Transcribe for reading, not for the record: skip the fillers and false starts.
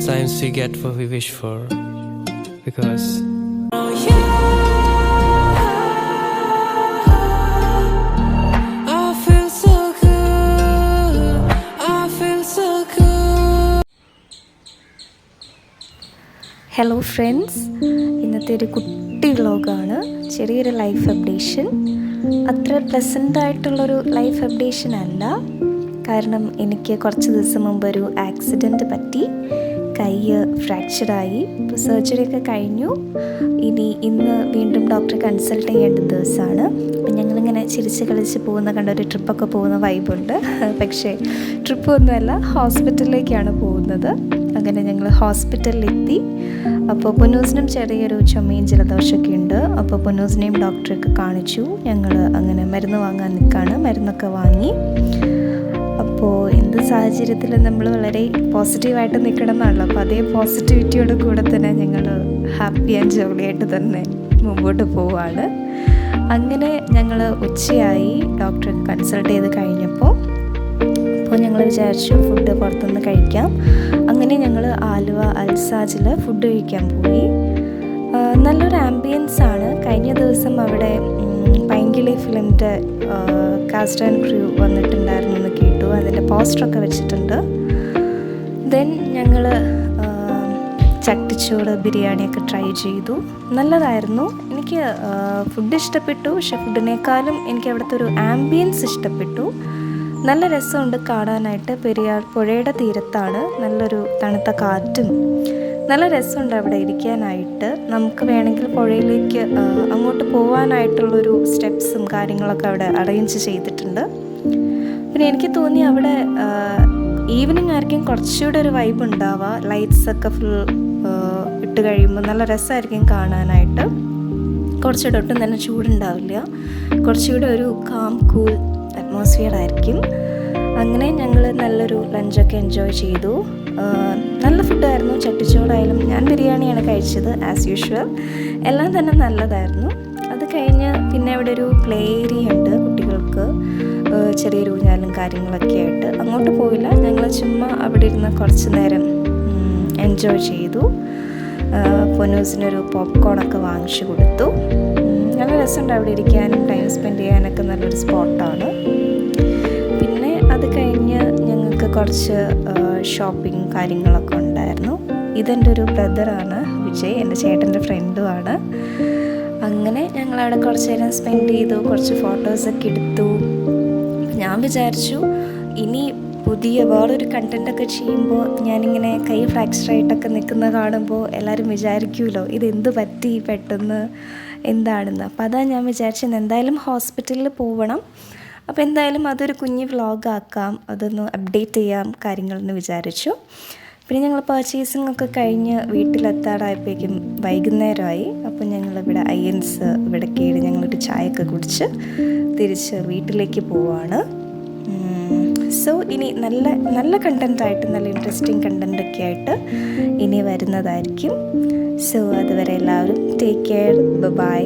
Sometimes we get what we wish for because hello friends, ഇന്നത്തെ ഒരു കുട്ടി വ്ളോഗാണ്. ചെറിയൊരു ലൈഫ് അപ്ഡേഷൻ. അത്ര പ്ലസൻ്റ് ആയിട്ടുള്ളൊരു ലൈഫ് അപ്ഡേഷൻ അല്ല. കാരണം എനിക്ക് കുറച്ച് ദിവസം മുമ്പ് ഒരു ആക്സിഡൻറ്റ് പറ്റി. കൈ ഫ്രാക്ചറായി. ഇപ്പോൾ സർജറിയൊക്കെ കഴിഞ്ഞു. ഇന്ന് വീണ്ടും ഡോക്ടറെ കൺസൾട്ട് ചെയ്യേണ്ട ദിവസമാണ്. അപ്പം ഞങ്ങളിങ്ങനെ ചിരിച്ച് കളിച്ച് പോകുന്ന കണ്ട ഒരു ട്രിപ്പൊക്കെ പോകുന്ന വൈബുണ്ട്. പക്ഷേ ട്രിപ്പൊന്നുമല്ല, ഹോസ്പിറ്റലിലേക്കാണ് പോകുന്നത്. അങ്ങനെ ഞങ്ങൾ ഹോസ്പിറ്റലിലെത്തി. അപ്പോൾ പൊന്നൂസിനും ചെറിയൊരു ചുമയും ജലദോഷമൊക്കെ ഉണ്ട്. അപ്പോൾ പൊന്നൂസിനെയും ഡോക്ടറെയൊക്കെ കാണിച്ചു. ഞങ്ങൾ അങ്ങനെ മരുന്ന് വാങ്ങാൻ നിൽക്കുകയാണ്. മരുന്നൊക്കെ വാങ്ങി. അപ്പോൾ എന്ത് സാഹചര്യത്തിലും നമ്മൾ വളരെ പോസിറ്റീവായിട്ട് നിൽക്കണം എന്നാണല്ലോ. അപ്പോൾ അതേ പോസിറ്റിവിറ്റിയോട് കൂടെ തന്നെ ഞങ്ങൾ ഹാപ്പി ആൻഡ് ജോളിയായിട്ട് തന്നെ മുമ്പോട്ട് പോവുകയാണ്. അങ്ങനെ ഞങ്ങൾ ഉച്ചയായി ഡോക്ടറെ കൺസൾട്ട് ചെയ്ത് കഴിഞ്ഞപ്പോൾ ഞങ്ങൾ വിചാരിച്ചു ഫുഡ് പുറത്തുനിന്ന് കഴിക്കാം. അങ്ങനെ ഞങ്ങൾ ആലുവ അൽസാജിൽ ഫുഡ് കഴിക്കാൻ പോയി. നല്ലൊരു ആംബിയൻസ് ആണ്. കഴിഞ്ഞ ദിവസം അവിടെ പൈങ്കിളി ഫിലിമിൻ്റെ കാസ്റ്റ് ആൻഡ് ക്രൂ വന്നിട്ടുണ്ടായിരുന്നു എന്ന് കേട്ടു. അതിൻ്റെ പോസ്റ്ററൊക്കെ വെച്ചിട്ടുണ്ട്. ദെൻ ഞങ്ങൾ ചട്ടിച്ചോറ് ബിരിയാണിയൊക്കെ ട്രൈ ചെയ്തു. നല്ലതായിരുന്നു. എനിക്ക് ഫുഡ് ഇഷ്ടപ്പെട്ടു. പക്ഷെ ഫുഡിനേക്കാളും എനിക്ക് അവിടുത്തെ ഒരു ആംബിയൻസ് ഇഷ്ടപ്പെട്ടു. നല്ല രസമുണ്ട് കാണാനായിട്ട്. പെരിയാർ പുഴയുടെ തീരത്താണ്. നല്ലൊരു തണുത്ത കാറ്റും നല്ല രസമുണ്ട് അവിടെ ഇരിക്കാനായിട്ട്. നമുക്ക് വേണമെങ്കിൽ പുഴയിലേക്ക് അങ്ങോട്ട് പോകാനായിട്ടുള്ളൊരു സ്റ്റെപ്സും കാര്യങ്ങളൊക്കെ അവിടെ അറേഞ്ച് ചെയ്തിട്ടുണ്ട്. പിന്നെ എനിക്ക് തോന്നി അവിടെ ഈവനിങ് ആയിരിക്കും കുറച്ചുകൂടെ ഒരു വൈബ് ഉണ്ടാവുക. ലൈറ്റ്സൊക്കെ ഫുൾ ഇട്ട് കഴിയുമ്പോൾ നല്ല രസമായിരിക്കും കാണാനായിട്ട്. കുറച്ചുകൂടെ ഒട്ടും തന്നെ ചൂടുണ്ടാവില്ല. കുറച്ചുകൂടെ ഒരു കാം കൂൾ അറ്റ്മോസ്ഫിയർ ആയിരിക്കും. അങ്ങനെ ഞങ്ങൾ നല്ലൊരു ലഞ്ചൊക്കെ എൻജോയ് ചെയ്തു. നല്ല ഫുഡായിരുന്നു. ചട്ടിച്ചോറായാലും ഞാൻ ബിരിയാണിയാണ് കഴിച്ചത് ആസ് യൂഷ്വൽ. എല്ലാം തന്നെ നല്ലതായിരുന്നു. അത് കഴിഞ്ഞ് പിന്നെ അവിടെ ഒരു പ്ലേ ഏരിയ ഉണ്ട് കുട്ടികൾക്ക്, ചെറിയൊരു ഊഞ്ഞാലും കാര്യങ്ങളൊക്കെ ആയിട്ട്. അങ്ങോട്ട് പോയില്ല. ഞങ്ങൾ ചുമ്മാ അവിടെ ഇരുന്ന് കുറച്ച് നേരം എൻജോയ് ചെയ്തു. പൊന്നൂസിനൊരു പോപ്കോണൊക്കെ വാങ്ങിച്ചു കൊടുത്തു. നല്ല രസമുണ്ട് അവിടെ ഇരിക്കാനും ടൈം സ്പെൻഡ് ചെയ്യാനൊക്കെ നല്ലൊരു സ്പോട്ടാണ്. പിന്നെ അത് കഴിഞ്ഞ് ഞങ്ങൾക്ക് കുറച്ച് ഷോപ്പിംഗ് കാര്യങ്ങളൊക്കെ ഉണ്ടായിരുന്നു. ഇതെൻ്റെ ഒരു ബ്രദറാണ് വിജയ്, എൻ്റെ ചേട്ടൻ്റെ ഫ്രണ്ടുമാണ്. അങ്ങനെ ഞങ്ങളവിടെ കുറച്ച് നേരം സ്പെൻഡ് ചെയ്തു. കുറച്ച് ഫോട്ടോസൊക്കെ എടുത്തു. ഞാൻ വിചാരിച്ചു ഇനി പുതിയ വേറൊരു കണ്ടൻറ്റൊക്കെ ചെയ്യുമ്പോൾ ഞാനിങ്ങനെ കൈ ഫ്രാക്ചറായിട്ടൊക്കെ നിൽക്കുന്ന കാണുമ്പോൾ എല്ലാവരും വിചാരിക്കുമല്ലോ ഇതെന്ത് പറ്റി പെട്ടെന്ന് എന്താണെന്ന്. അപ്പോൾ അതാണ് ഞാൻ വിചാരിച്ചത്. എന്തായാലും ഹോസ്പിറ്റലിൽ പോകണം. അപ്പോൾ എന്തായാലും അതൊരു കുഞ്ഞ് വ്ളോഗാക്കാം, അതൊന്ന് അപ്ഡേറ്റ് ചെയ്യാം കാര്യങ്ങളെന്ന് വിചാരിച്ചു. പിന്നെ ഞങ്ങൾ പർച്ചേസിംഗ് ഒക്കെ കഴിഞ്ഞ് വീട്ടിലെത്താറായപ്പോഴേക്കും വൈകുന്നേരമായി. അപ്പോൾ ഞങ്ങളിവിടെ അയ്യൻസ് ഇവിടെ കയറി ഞങ്ങളൊരു ചായയൊക്കെ കുടിച്ച് തിരിച്ച് വീട്ടിലേക്ക് പോവാണ്. സോ ഇനി നല്ല നല്ല കണ്ടൻറ്റായിട്ട്, നല്ല ഇൻട്രസ്റ്റിംഗ് കണ്ടൻറ്റൊക്കെ ആയിട്ട് ഇനി വരുന്നതായിരിക്കും. സോ അതുവരെ എല്ലാവരും ടേക്ക് കെയർ. ബൈ.